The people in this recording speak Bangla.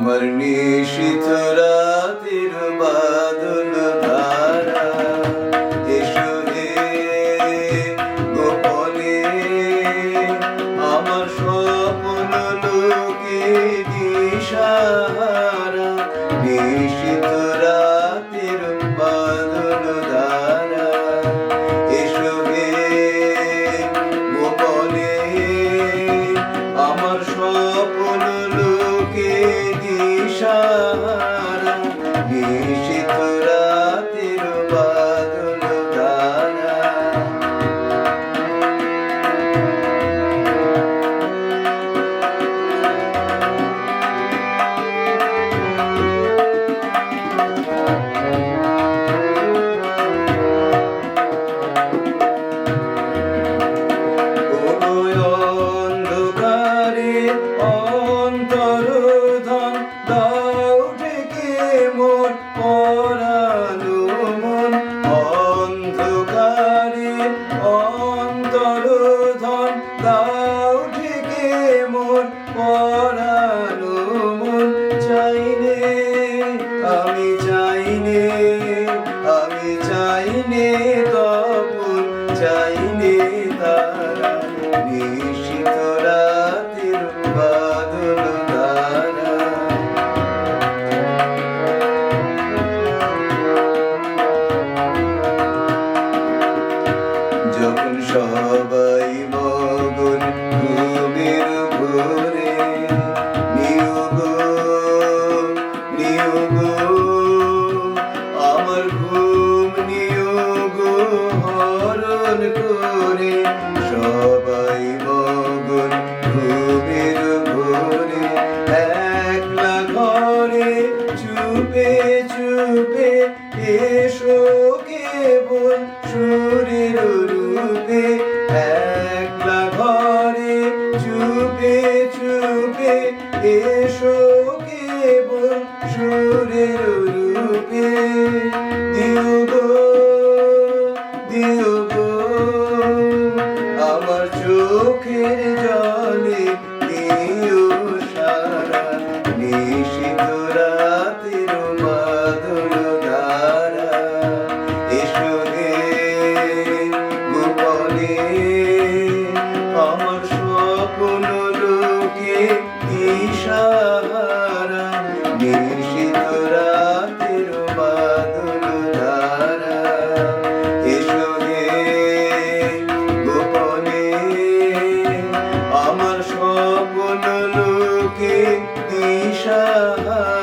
আমার নিশীথ রাতের বাদল ধারা এসো হে গোপনে আমার স্বপ্ন লোকে দিশাহারা নিশীথ রাতের বাদল ধারা এসো হে গোপনে আমার স্বপ্ন লোকে দিশাহারা নিশীথ রাতের বাদল ধারা অন্ধকারে অন্তরধন দাও ঢেকে মোর পরানো মন অন্ধকারে অন্তরধন দাও ঢেকে মোর পরানো মন চাইনে আমি চাইনে আমি চাইনে তপন চাইনে তারা নিশীথ রাতের বাদল ধারা যখন সবাই মগন ঘুমের ভোরে নিয়োগ নিয়োগ আমার ঘুম নিয়োগ হরণ করে সবাই মগন ঘুমের ভোরে একলা ঘরে চুপে চুপে এসো কেবল সুরের রূপে একলা ঘরে চুপে চুপে এসো কেবল সুরের রূপে দিও গো দিও গো আমার চোখের জলে দিও সারা নিশীথ রাতের বাদল ধারা এসো হে গোপনে আমার স্বপ্ন লোকে দিশাহারা নিশীথ রাতের বাদল ধারা এসো হে গোপনে আমার স্বপ্ন লোকে দিশাহারা